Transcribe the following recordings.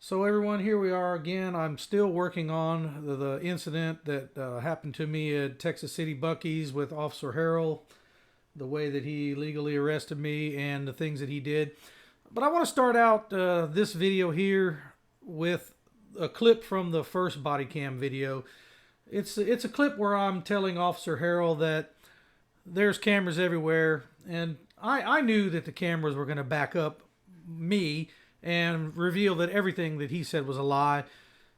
So everyone, here we are again. I'm still working on the incident that happened to me at Texas City Buc-ee's with Officer Harrell, the way that he legally arrested me and the things that he did. But I want to start out this video here with a clip from the first body cam video. It's a clip where I'm telling Officer Harrell that there's cameras everywhere, and I knew that the cameras were going to back up me and reveal that everything that he said was a lie.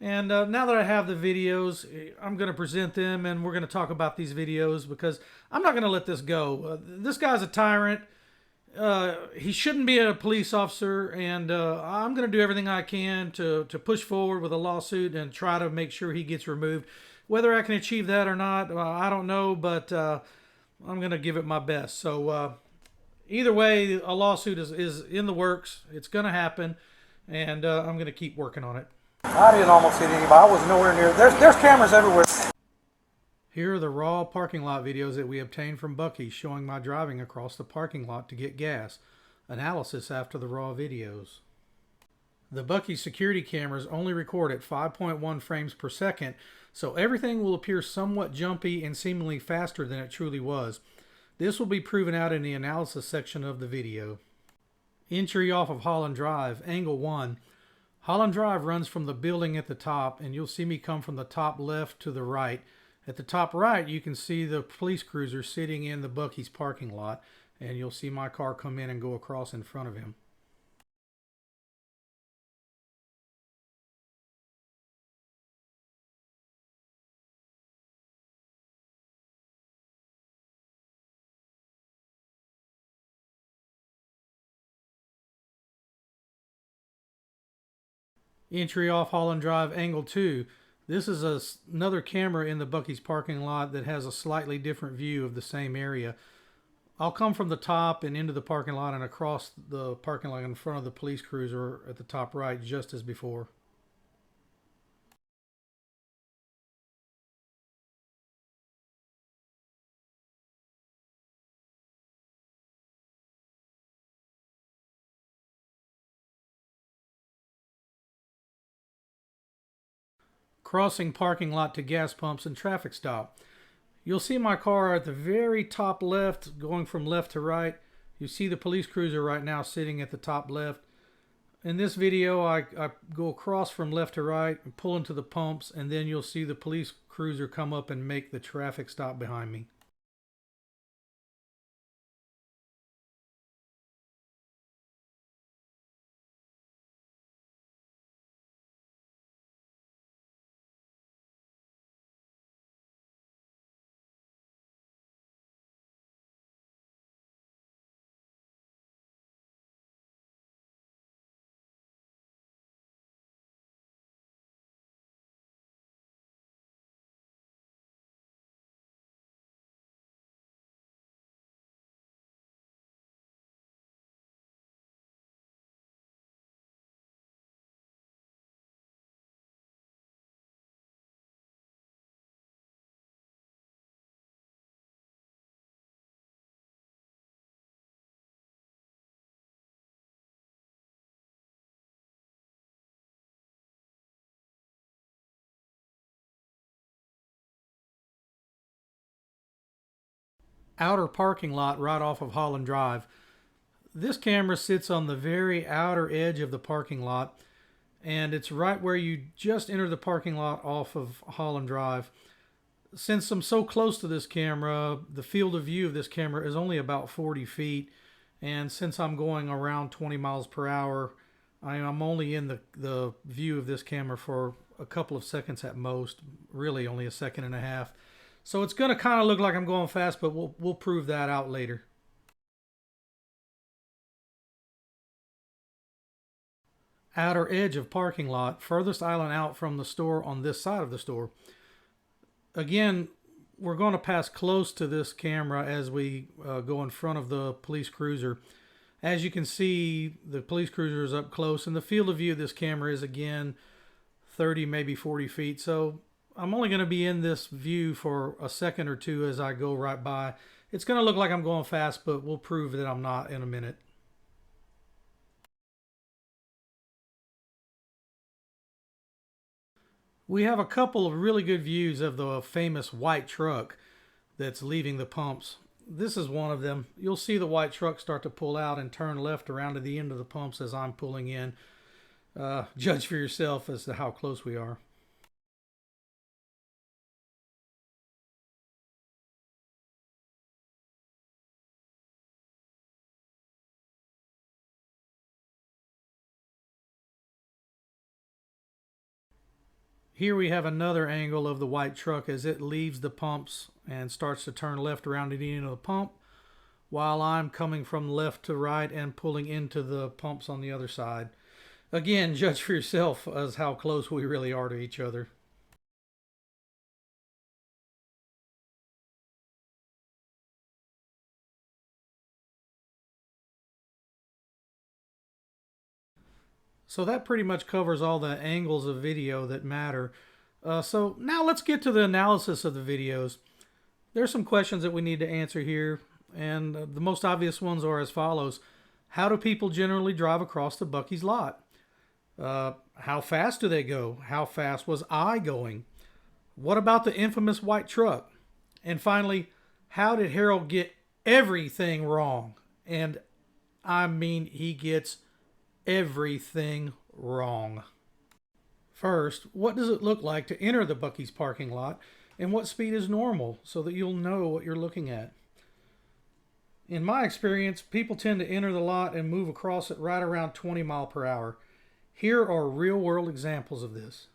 And now that I have the videos, I'm going to present them, and we're going to talk about these videos because I'm not going to let this go. This guy's a tyrant. He shouldn't be a police officer, and I'm going to do everything I can to push forward with a lawsuit and try to make sure he gets removed. Whether I can achieve that or not, I don't know, but I'm going to give it my best. So either way, a lawsuit is in the works. It's going to happen, and I'm going to keep working on it. I didn't almost hit anybody. I was nowhere near. There's cameras everywhere. Here are the raw parking lot videos that we obtained from Buc-ee's showing my driving across the parking lot to get gas. Analysis after the raw videos. The Buc-ee's security cameras only record at 5.1 frames per second, so everything will appear somewhat jumpy and seemingly faster than it truly was. This will be proven out in the analysis section of the video. Entry off of Holland Drive, angle 1. Holland Drive runs from the building at the top, and you'll see me come from the top left to the right. At the top right, you can see the police cruiser sitting in the Buc-ee's parking lot, and you'll see my car come in and go across in front of him. Entry off Holland Drive, angle 2. This is another camera in the Buc-ee's parking lot that has a slightly different view of the same area. I'll come from the top and into the parking lot and across the parking lot in front of the police cruiser at the top right, just as before. Crossing parking lot to gas pumps and traffic stop. You'll see my car at the very top left, going from left to right. You see the police cruiser right now sitting at the top left. In this video, I go across from left to right and pull into the pumps, and then you'll see the police cruiser come up and make the traffic stop behind me. Outer parking lot right off of Holland Drive. This camera sits on the very outer edge of the parking lot, and it's right where you just enter the parking lot off of Holland Drive. Since I'm so close to this camera, the field of view of this camera is only about 40 feet, and since I'm going around 20 miles per hour, I'm only in the view of this camera for a couple of seconds at most, really only a second and a half. So it's going to kind of look like I'm going fast, but we'll prove that out later. Outer edge of parking lot, furthest island out from the store on this side of the store. Again, we're going to pass close to this camera as we go in front of the police cruiser. As you can see, the police cruiser is up close, and the field of view of this camera is again 30, maybe 40 feet. So I'm only going to be in this view for a second or two as I go right by. It's going to look like I'm going fast, but we'll prove that I'm not in a minute. We have a couple of really good views of the famous white truck that's leaving the pumps. This is one of them. You'll see the white truck start to pull out and turn left around to the end of the pumps as I'm pulling in. Judge for yourself as to how close we are. Here we have another angle of the white truck as it leaves the pumps and starts to turn left around to the end of the pump, while I'm coming from left to right and pulling into the pumps on the other side. Again, judge for yourself as how close we really are to each other. So that pretty much covers all the angles of video that matter. So now let's get to the analysis of the videos. There's some questions that we need to answer here, and the most obvious ones are as follows. How do people generally drive across the Buc-ee's lot? How fast do they go? How fast was I going? What about the infamous white truck? And finally, how did Harrell get everything wrong? And I mean, he gets everything wrong. First, what does it look like to enter the Buc-ee's parking lot, and what speed is normal so that you'll know what you're looking at? In my experience, people tend to enter the lot and move across it right around 20 miles per hour. Here are real-world examples of this.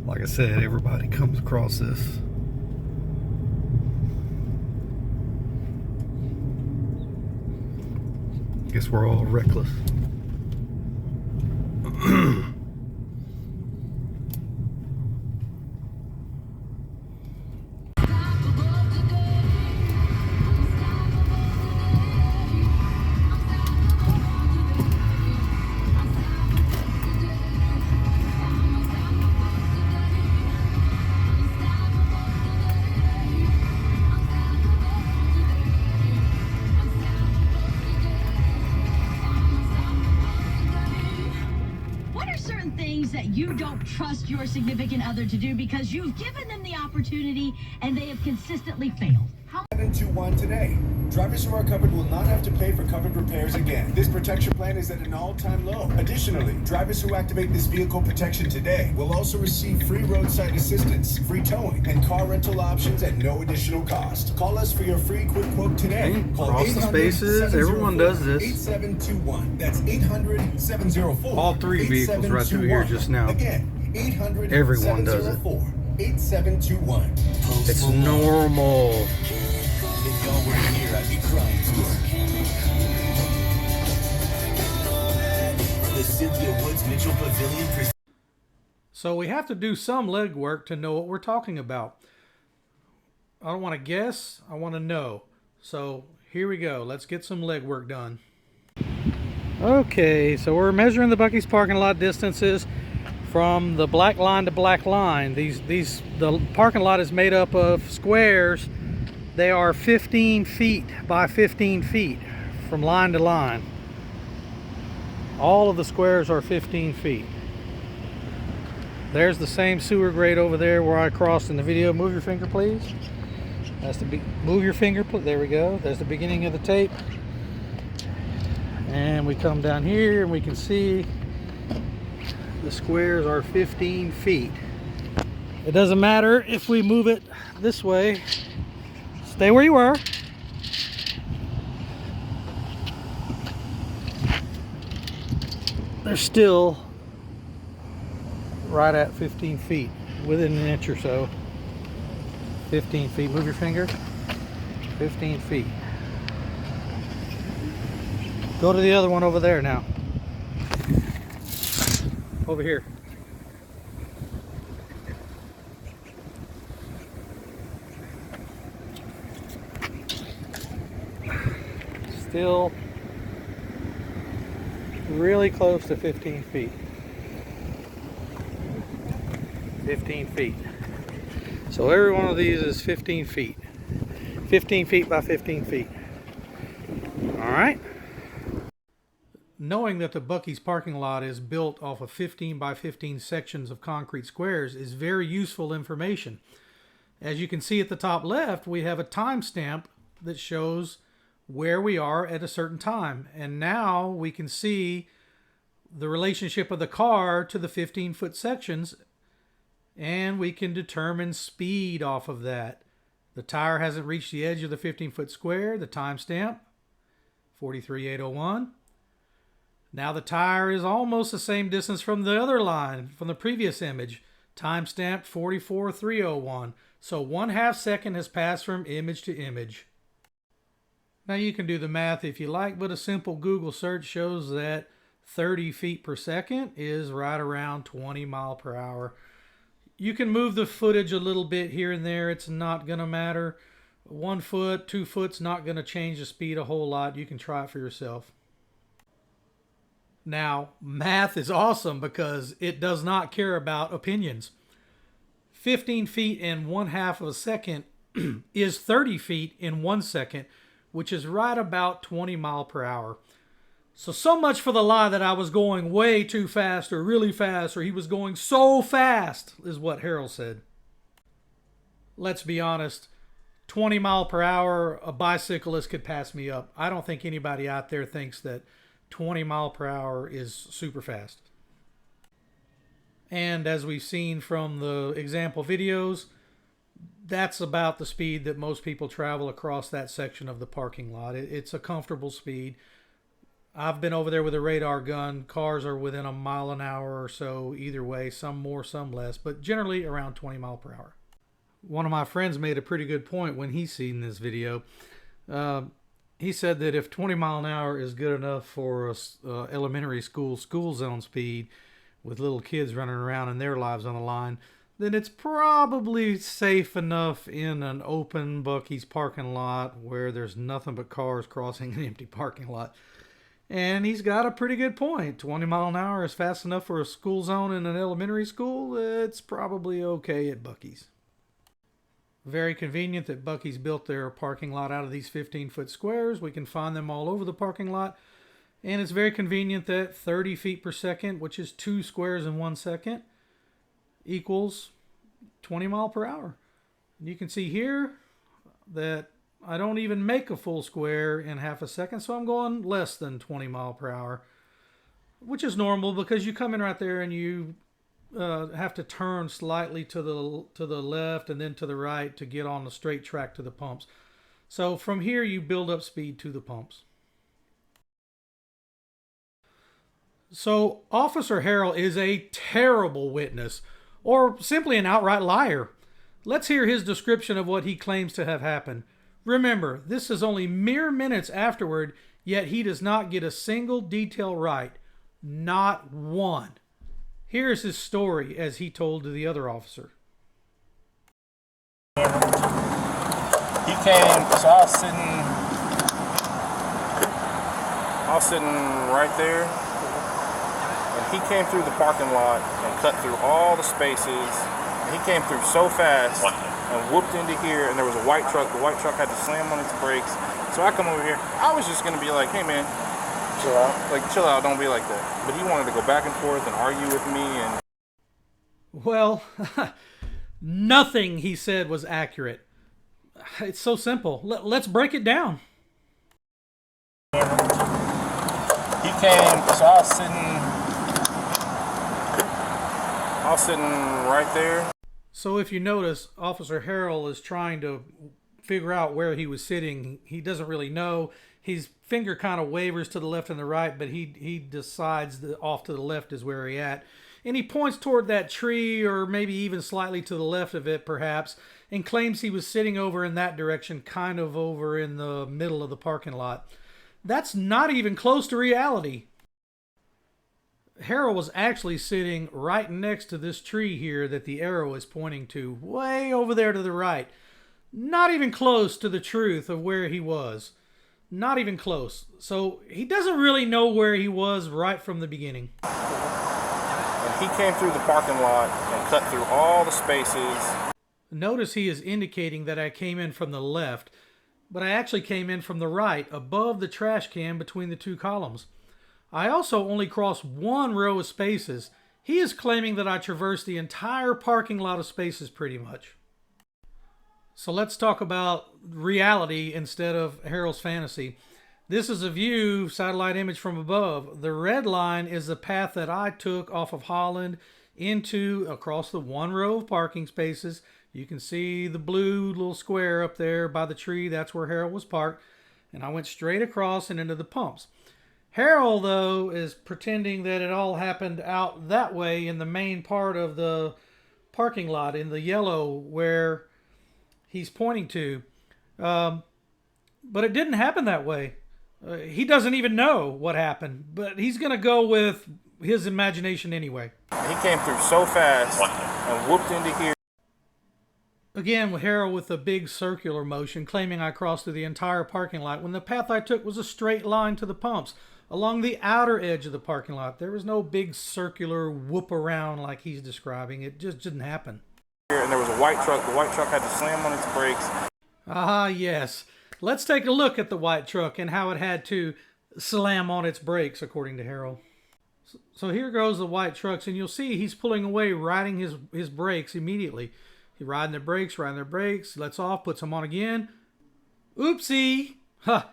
Like I said, everybody comes across this. Guess we're all reckless. Things that you don't trust your significant other to do because you've given them the opportunity and they have consistently failed. 721 today. Drivers who are covered will not have to pay for covered repairs again. This protection plan is at an all-time low. Additionally, drivers who activate this vehicle protection today will also receive free roadside assistance, free towing, and car rental options at no additional cost. Call us for your free quick quote today. Call Cross the spaces. Everyone does this. 8721. That's 800-704. All three vehicles right through here just now. Again, 800 Everyone does it. 8721. It's normal. If y'all weren't here, I'd be crying to her. The Cynthia Woods Mitchell Pavilion. So we have to do some legwork to know what we're talking about. I don't want to guess, I want to know. So here we go. Let's get some legwork done. Okay, so we're measuring the Buc-ee's parking lot distances from the black line to black line. The parking lot is made up of squares. They are 15 feet by 15 feet from line to line. All of the squares are 15 feet. There's the same sewer grate over there where I crossed in the video. Move your finger, please. That's move your finger. There we go. There's the beginning of the tape. And we come down here and we can see the squares are 15 feet. It doesn't matter if we move it this way. Stay where you are. They're still right at 15 feet, within an inch or so. 15 feet. Move your finger. 15 feet. Go to the other one over there now. Over here. Still really close to 15 feet. 15 feet. So every one of these is 15 feet. 15 feet by 15 feet. All right. Knowing that the Buc-ee's parking lot is built off of 15 by 15 sections of concrete squares is very useful information. As you can see at the top left, we have a timestamp that shows where we are at a certain time. And now we can see the relationship of the car to the 15-foot sections, and we can determine speed off of that. The tire hasn't reached the edge of the 15-foot square, the timestamp, 43,801. Now the tire is almost the same distance from the other line, from the previous image, timestamp 44,301. So 1/2 second has passed from image to image. Now you can do the math if you like, but a simple Google search shows that 30 feet per second is right around 20 miles per hour. You can move the footage a little bit here and there. It's not going to matter. 1 foot, 2 foot's not going to change the speed a whole lot. You can try it for yourself. Now, math is awesome because it does not care about opinions. 15 feet in 1/2 of a second is 30 feet in 1 second, which is right about 20 miles per hour. So much for the lie that I was going way too fast or really fast or he was going so fast is what Harrell said. Let's be honest, 20 miles per hour, a bicyclist could pass me up. I don't think anybody out there thinks that 20 miles per hour is super fast. And as we've seen from the example videos, that's about the speed that most people travel across that section of the parking lot. It's a comfortable speed. I've been over there with a radar gun. Cars are within a mile an hour or so either way, some more, some less, but generally around 20 miles per hour. One of my friends made a pretty good point when he seen this video. He said that if 20 mile an hour is good enough for a elementary school zone speed with little kids running around and their lives on the line, then it's probably safe enough in an open Buc-ee's parking lot where there's nothing but cars crossing an empty parking lot. And he's got a pretty good point. 20 mile an hour is fast enough for a school zone in an elementary school. It's probably okay at Buc-ee's. Very convenient that Buc-ee's built their parking lot out of these 15-foot squares. We can find them all over the parking lot. And it's very convenient that 30 feet per second, which is 2 squares in 1 second, equals 20 miles per hour. And you can see here that I don't even make a full square in 1/2 second, so I'm going less than 20 miles per hour, which is normal because you come in right there and you have to turn slightly to the left and then to the right to get on the straight track to the pumps. So from here you build up speed to the pumps. So Officer Harrell is a terrible witness, or simply an outright liar. Let's hear his description of what he claims to have happened. Remember, this is only mere minutes afterward, yet he does not get a single detail right. Not one. Here's his story as he told to the other officer. He came, so I was sitting right there, and he came through the parking lot and cut through all the spaces. And he came through so fast and whooped into here, and there was a white truck. The white truck had to slam on its brakes. So I come over here. I was just gonna be like, hey man, chill out. Like, chill out, don't be like that. But he wanted to go back and forth and argue with me. And well, nothing he said was accurate. It's so simple. Let's break it down. he came, so I was sitting right there. So if you notice, Officer Harrell is trying to figure out where he was sitting. He doesn't really know. His finger kind of wavers to the left and the right, but he decides that off to the left is where he's at. And he points toward that tree, or maybe even slightly to the left of it perhaps, and claims he was sitting over in that direction, kind of over in the middle of the parking lot. That's not even close to reality. Harrell was actually sitting right next to this tree here that the arrow is pointing to, way over there to the right. Not even close to the truth of where he was. Not even close. So he doesn't really know where he was right from the beginning. And he came through the parking lot and cut through all the spaces. Notice he is indicating that I came in from the left. but I actually came in from the right, above the trash can between the two columns. I also only crossed one row of spaces. He is claiming that I traversed the entire parking lot of spaces pretty much. So let's talk about reality instead of Harrell's fantasy. This is a view, satellite image from above. The red line is the path that I took off of Holland across the one row of parking spaces. You can see the blue little square up there by the tree. That's where Harrell was parked. And I went straight across and into the pumps. Harrell, though, is pretending that it all happened out that way in the main part of the parking lot, in the yellow where he's pointing to. But it didn't happen that way. He doesn't even know what happened, but he's going to go with his imagination anyway. He came through so fast and whooped into here. Again, with Harrell with a big circular motion, claiming I crossed through the entire parking lot when the path I took was a straight line to the pumps along the outer edge of the parking lot. There was no big circular whoop around like he's describing. It just didn't happen. And there was a white truck. The white truck had to slam on its brakes. Ah, yes. Let's take a look at the white truck and how it had to slam on its brakes, according to Harrell. So here goes the white trucks, and you'll see he's pulling away, riding his brakes immediately. He's riding their brakes, lets off, puts them on again. Oopsie!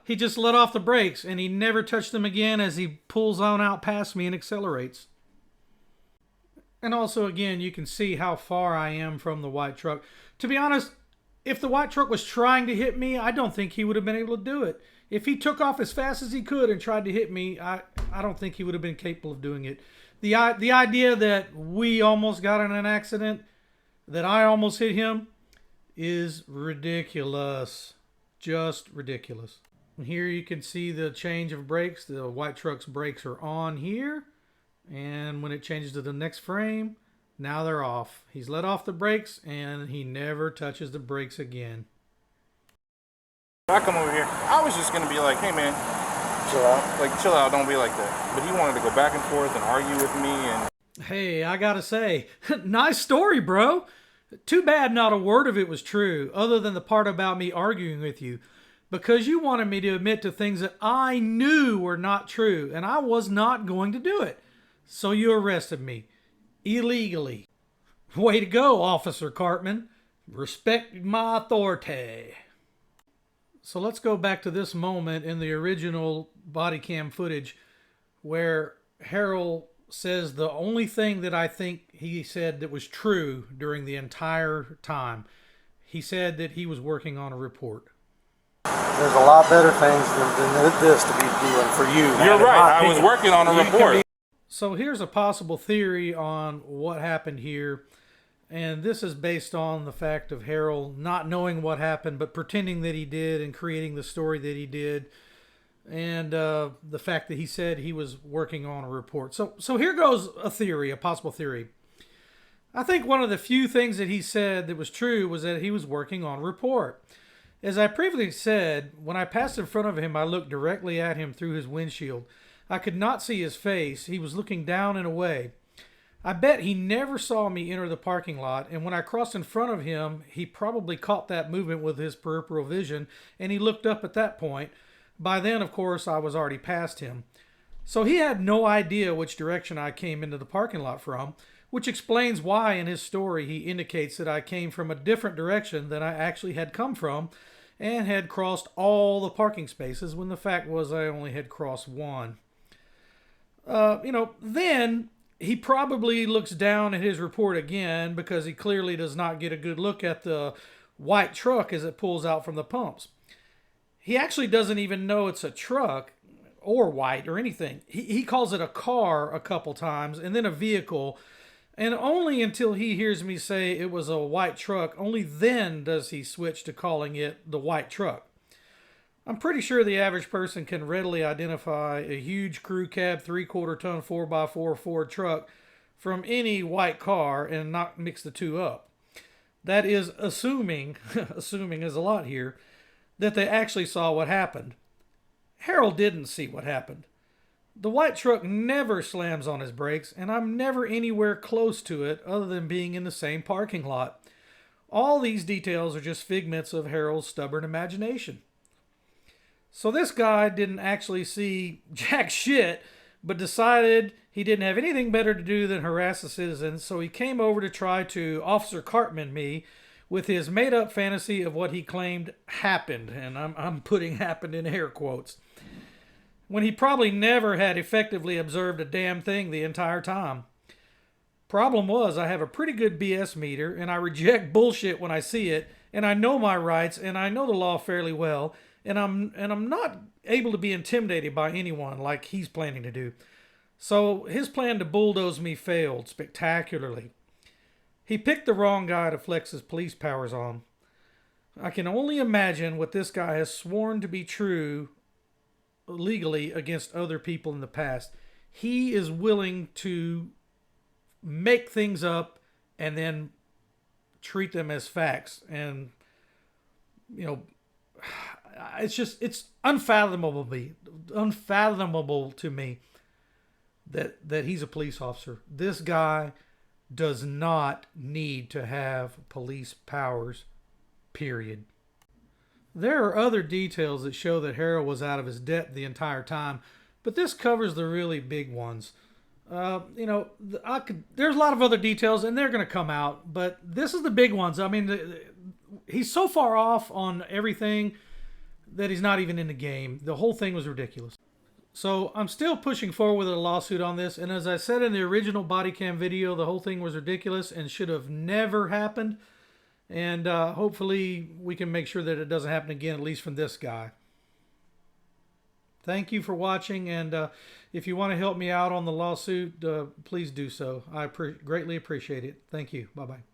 He just let off the brakes, and he never touched them again as he pulls on out past me and accelerates. And also, again, you can see how far I am from the white truck. To be honest, if the white truck was trying to hit me, I don't think he would have been able to do it. If he took off as fast as he could and tried to hit me, I don't think he would have been capable of doing it. The idea that we almost got in an accident, that I almost hit him, is ridiculous. Just ridiculous. And here you can see the change of brakes. The white truck's brakes are on here. And when it changes to the next frame, now they're off. He's let off the brakes and he never touches the brakes again. I come over here, I was just going to be like, hey man, chill out. Like, chill out, don't be like that. But he wanted to go back and forth and argue with me. And hey, I gotta say, nice story, bro. Too bad not a word of it was true, other than the part about me arguing with you. Because you wanted me to admit to things that I knew were not true, and I was not going to do it. So you arrested me. Illegally. Way to go, Officer Cartman. Respect my authority. So let's go back to this moment in the original body cam footage where Harrell says the only thing that I think he said that was true during the entire time. He said that he was working on a report. There's a lot better things than this to be doing for you. You're right, I was working on a report. So here's a possible theory on what happened here. And this is based on the fact of Harrell not knowing what happened, but pretending that he did and creating the story that he did. And the fact that he said he was working on a report. So here goes a theory, a possible theory. I think one of the few things that he said that was true was that he was working on a report. As I previously said, when I passed in front of him, I looked directly at him through his windshield. I could not see his face. He was looking down and away. I bet he never saw me enter the parking lot, and when I crossed in front of him, he probably caught that movement with his peripheral vision, and he looked up at that point. By then, of course, I was already past him. So he had no idea which direction I came into the parking lot from, which explains why in his story he indicates that I came from a different direction than I actually had come from and had crossed all the parking spaces when the fact was I only had crossed one. Then he probably looks down at his report again because he clearly does not get a good look at the white truck as it pulls out from the pumps. He actually doesn't even know it's a truck or white or anything. He calls it a car a couple times and then a vehicle. And only until he hears me say it was a white truck, only then does he switch to calling it the white truck. I'm pretty sure the average person can readily identify a huge crew cab 3/4 ton 4x4 Ford truck from any white car and not mix the two up. That is assuming is a lot here, that they actually saw what happened. Harrell didn't see what happened. The white truck never slams on his brakes, and I'm never anywhere close to it other than being in the same parking lot. All these details are just figments of Harrell's stubborn imagination. So this guy didn't actually see jack shit, but decided he didn't have anything better to do than harass the citizens, so he came over to try to Officer Cartman me with his made-up fantasy of what he claimed happened, and I'm putting happened in air quotes, when he probably never had effectively observed a damn thing the entire time. Problem was, I have a pretty good BS meter, and I reject bullshit when I see it, and I know my rights, and I know the law fairly well, and I'm not able to be intimidated by anyone like he's planning to do. So his plan to bulldoze me failed spectacularly. He picked the wrong guy to flex his police powers on. I can only imagine what this guy has sworn to be true legally against other people in the past. He is willing to make things up and then treat them as facts. And, you know, it's unfathomable to me that he's a police officer. This guy does not need to have police powers, period. There are other details that show that Harrell was out of his depth the entire time, but this covers the really big ones. You know, there's a lot of other details, and they're going to come out, but this is the big ones. I mean, he's so far off on everything that he's not even in the game. The whole thing was ridiculous. So I'm still pushing forward with a lawsuit on this, and as I said in the original body cam video, the whole thing was ridiculous and should have never happened. And hopefully we can make sure that it doesn't happen again, at least from this guy. Thank you for watching, and if you want to help me out on the lawsuit, please do so. I greatly appreciate it. Thank you. Bye-bye.